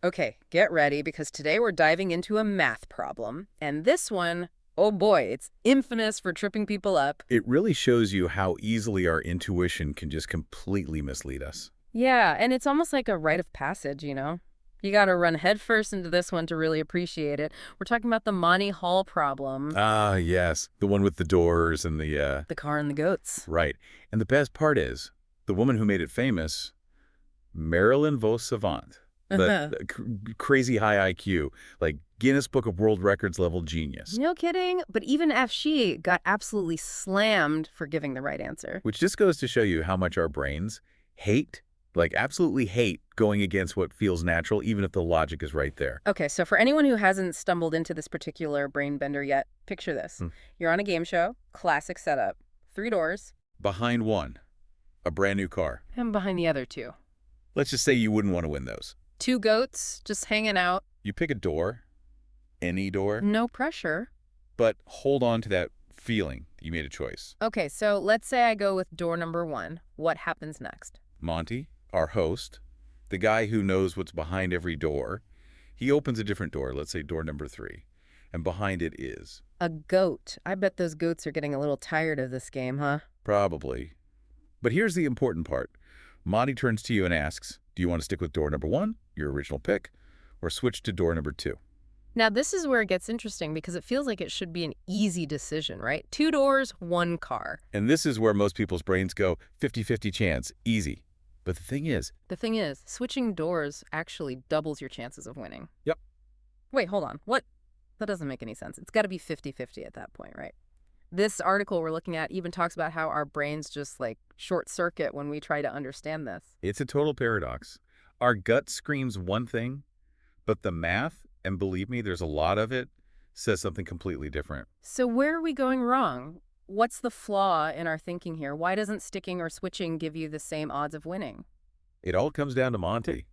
Okay, get ready because today we're diving into a math problem. And this one, oh boy, it's infamous for tripping people up. It really shows you how easily our intuition can just completely mislead us. Yeah, and it's almost like a rite of passage, you know? You gotta run headfirst into this one to really appreciate it. We're talking about the Monty Hall problem. Ah, yes, the one with the doors and The car and the goats. right. And the best part is, the woman who made it famous, Marilyn Vos Savant, the crazy high IQ, like Guinness Book of World Records level genius, No kidding, but even she got absolutely slammed for giving the right answer. which just goes to show you how much our brains hate, like absolutely hate, going against what feels natural, even if the logic is right there. Okay, so for anyone who hasn't stumbled into this particular brain bender yet, picture this. Hmm. You're on a game show, classic setup. 3 doors, Behind one, a brand new car. and behind the other 2. Let's just say you wouldn't want to win those. 2 goats just hanging out, You pick a door, any door, no pressure. but hold on to that feeling that you made a choice. Okay, so let's say I go with door number 1. What happens next? Monty, our host, the guy who knows what's behind every door, he opens a different door, let's say door number 3, and behind it is, A goat. I bet those goats are getting a little tired of this game, huh? probably. But here's the important part. Monty turns to you and asks, do you want to stick with door number 1, your original pick, or switch to door number 2? Now, this is where it gets interesting because it feels like it should be an easy decision, right? 2 doors, 1 car. And this is where most people's brains go 50-50 chance, easy. But the thing is, Switching doors actually doubles your chances of winning. Yep. Wait, hold on. What? That doesn't make any sense. It's got to be 50-50 at that point, right? This article we're looking at even talks about how our brains just like short circuit when we try to understand this. it's a total paradox. Our gut screams one thing, but the math, and believe me, there's a lot of it, says something completely different. So where are we going wrong? What's the flaw in our thinking here? Why doesn't sticking or switching give you the same odds of winning? It all comes down to Monty.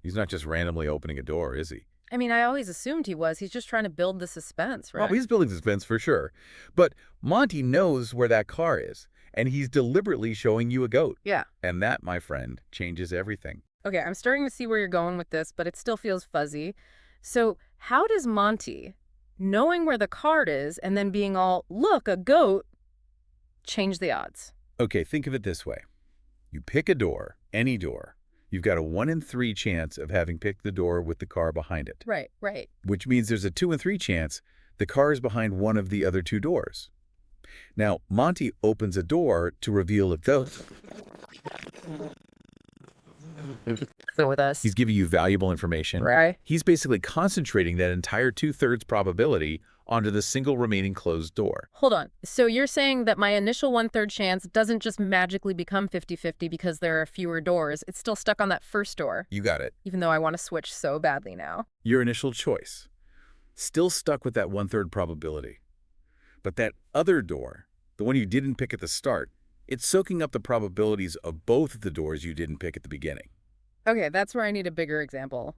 He's not just randomly opening a door, is he? I mean, I always assumed he was. He's just trying to build the suspense, right? Oh, he's building suspense for sure. But Monty knows where that car is, and he's deliberately showing you a goat. Yeah. And that, my friend, changes everything. Okay, I'm starting to see where you're going with this, but it still feels fuzzy. So how does Monty, knowing where the card is and then being all, look, a goat, change the odds? Okay, think of it this way. You pick a door, any door. You've got a 1 in 3 chance of having picked the door with the car behind it, Right, right. which means there's a 2 in 3 chance the car is behind one of the other 2 doors. Now, Monty opens a door to reveal if those. So with us, He's giving you valuable information. right? He's basically concentrating that entire 2/3 probability onto the single remaining closed door. Hold on. So you're saying that my initial 1/3 chance doesn't just magically become 50-50 because there are fewer doors. It's still stuck on that first door, You got it. even though I want to switch so badly now. Your initial choice. Still stuck with that 1/3 probability. But that other door, the one you didn't pick at the start, it's soaking up the probabilities of both of the doors you didn't pick at the beginning. Okay, that's where I need a bigger example.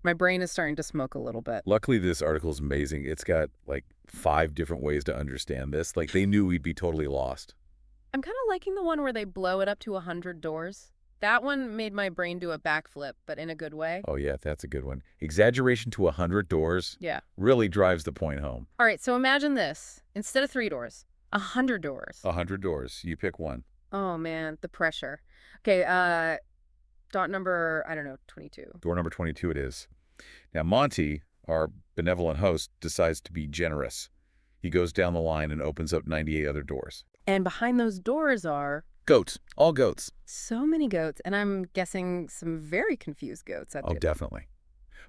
My brain is starting to smoke a little bit. Luckily, this article is amazing. It's got like 5 different ways to understand this. Like they knew we'd be totally lost. I'm kind of liking the one where they blow it up to 100 doors. That one made my brain do a backflip, but in a good way. Oh yeah, that's a good one. Exaggeration to 100 doors Yeah. really drives the point home. All right, so imagine this. Instead of 3 doors, 100 doors. 100 doors. You pick one. Oh, man, the pressure. Okay, dot number, I don't know, 22. Door number 22 it is. Now, Monty, our benevolent host, decides to be generous. He goes down the line and opens up 98 other doors. And behind those doors are Goats. All goats. so many goats, and I'm guessing some very confused goats. Oh, definitely.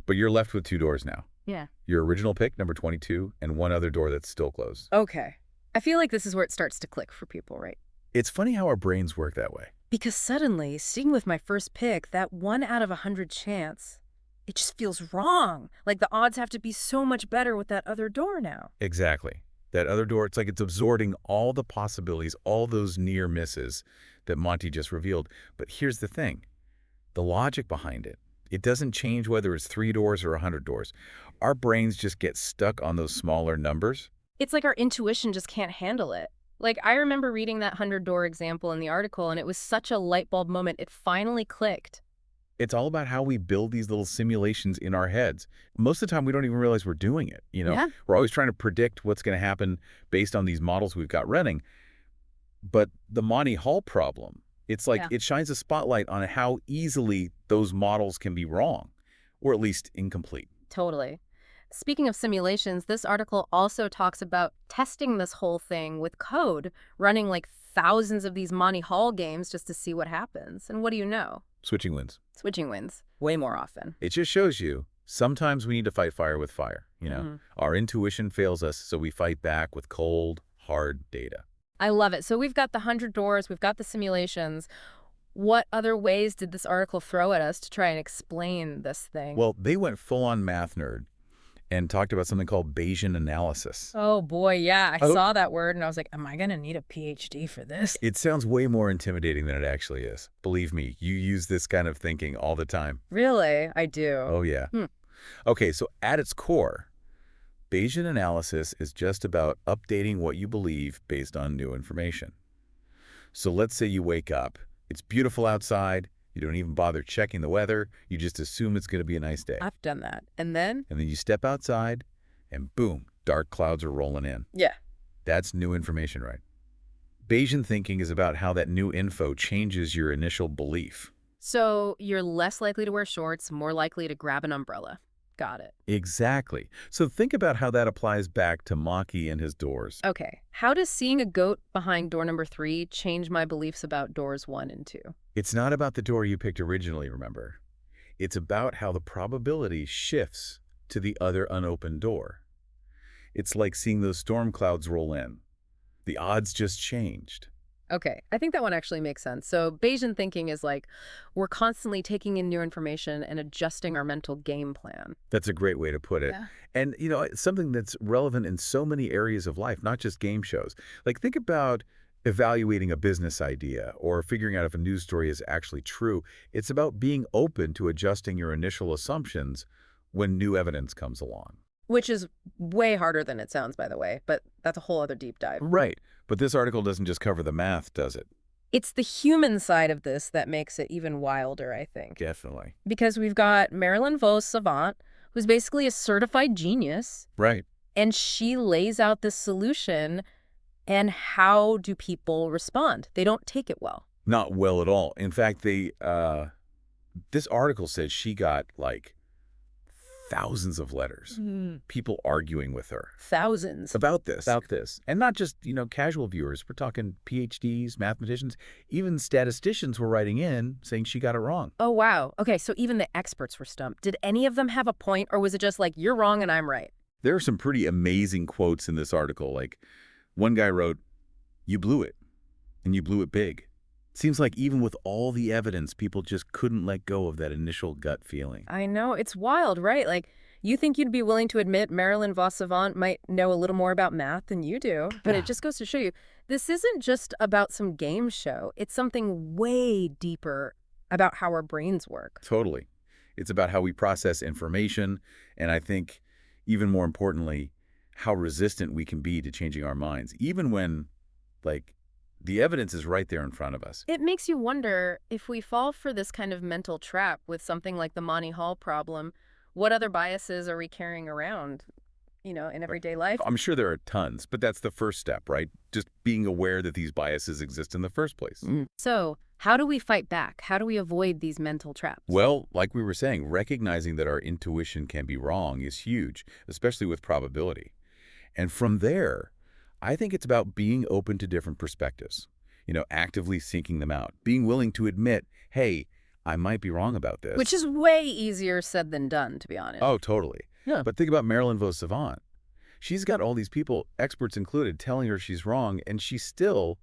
But you're left with 2 doors now. Yeah. Your original pick, number 22, and one other door that's still closed. Okay. I feel like this is where it starts to click for people, right? It's funny how our brains work that way. Because suddenly, sticking with my first pick, that 1 out of 100 chance, it just feels wrong. Like the odds have to be so much better with that other door now. Exactly. That other door, it's like it's absorbing all the possibilities, all those near misses that Monty just revealed. But here's the thing. The logic behind it. It doesn't change whether it's 3 doors or 100 doors. Our brains just get stuck on those smaller numbers. It's like our intuition just can't handle it. Like, I remember reading that 100-door example in the article, and it was such a light bulb moment. It finally clicked. It's all about how we build these little simulations in our heads. Most of the time, we don't even realize we're doing it. Yeah. We're always trying to predict what's going to happen based on these models we've got running. But the Monty Hall problem, it's like Yeah. it shines a spotlight on how easily those models can be wrong, or at least incomplete. Totally. Speaking of simulations, this article also talks about testing this whole thing with code, running like thousands of these Monty Hall games just to see what happens. And what do you know? Switching wins. Switching wins way more often. It just shows you sometimes we need to fight fire with fire. Mhm. Our intuition fails us, so we fight back with cold, hard data. I love it. So we've got the 100 doors, we've got the simulations. What other ways did this article throw at us to try and explain this thing? Well, they went full-on math nerd and talked about something called Bayesian analysis. Oh boy, yeah. I Oh. saw that word and I was like, am I going to need a PhD for this? It sounds way more intimidating than it actually is. Believe me, you use this kind of thinking all the time. Really? I do. Oh, yeah. Hmm. Okay, so at its core, Bayesian analysis is just about updating what you believe based on new information. So let's say you wake up. It's beautiful outside. You don't even bother checking the weather. You just assume it's going to be a nice day. I've done that. And then? And then you step outside, and boom, dark clouds are rolling in. Yeah. That's new information, right? Bayesian thinking is about how that new info changes your initial belief. So you're less likely to wear shorts, more likely to grab an umbrella. Got it. Exactly. So think about how that applies back to Maki and his doors. Okay. How does seeing a goat behind door number 3 change my beliefs about doors 1 and 2? It's not about the door you picked originally, remember? It's about how the probability shifts to the other unopened door. It's like seeing those storm clouds roll in. The odds just changed. Okay, I think that one actually makes sense. So Bayesian thinking is like we're constantly taking in new information and adjusting our mental game plan. That's a great way to put it. Yeah. And, it's something that's relevant in so many areas of life, not just game shows. Like, think about evaluating a business idea or figuring out if a news story is actually true. It's about being open to adjusting your initial assumptions when new evidence comes along. Which is way harder than it sounds, by the way, but that's a whole other deep dive. Right. But this article doesn't just cover the math, does it? It's the human side of this that makes it even wilder, I think. Definitely. Because we've got Marilyn Vos Savant, who's basically a certified genius, Right. and she lays out this solution. And how do people respond? They don't take it well. Not well at all. In fact, this article says she got, like, thousands of letters. People arguing with her. Thousands. About this. And not just, casual viewers. We're talking PhDs, mathematicians, even statisticians were writing in saying she got it wrong. Oh, wow. Okay, so even the experts were stumped. Did any of them have a point, or was it just like, you're wrong and I'm right? There are some pretty amazing quotes in this article. Like, one guy wrote, "You blew it, and you blew it big." Seems like even with all the evidence, people just couldn't let go of that initial gut feeling. I know. It's wild, right? Like, you think you'd be willing to admit Marilyn Vos Savant might know a little more about math than you do, but it just goes to show you, this isn't just about some game show. It's something way deeper about how our brains work. Totally. It's about how we process information, and I think, even more importantly, how resistant we can be to changing our minds, even when, like, the evidence is right there in front of us. It makes you wonder if we fall for this kind of mental trap with something like the Monty Hall problem, what other biases are we carrying around, in everyday life? I'm sure there are tons, but that's the first step, right? Just being aware that these biases exist in the first place. So, how do we fight back? How do we avoid these mental traps? Well, like we were saying, recognizing that our intuition can be wrong is huge, especially with probability. And from there, I think it's about being open to different perspectives, actively seeking them out, being willing to admit, hey, I might be wrong about this. Which is way easier said than done, to be honest. Oh, totally. Yeah. But think about Marilyn Vos Savant. She's got all these people, experts included, telling her she's wrong, and she still,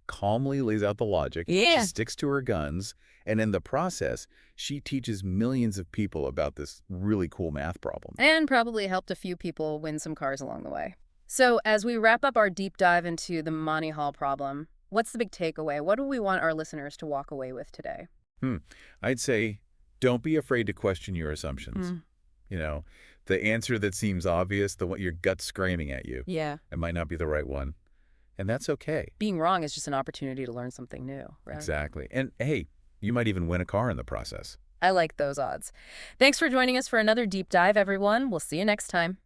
calmly lays out the logic. Yeah. She sticks to her guns, and in the process, she teaches millions of people about this really cool math problem. And probably helped a few people win some cars along the way. So as we wrap up our deep dive into the Monty Hall problem, what's the big takeaway? What do we want our listeners to walk away with today? I'd say don't be afraid to question your assumptions. The answer that seems obvious, the one your gut's screaming at you, Yeah. it might not be the right one. And that's okay. Being wrong is just an opportunity to learn something new, right? Exactly. And hey, you might even win a car in the process. I like those odds. Thanks for joining us for another deep dive, everyone. We'll see you next time.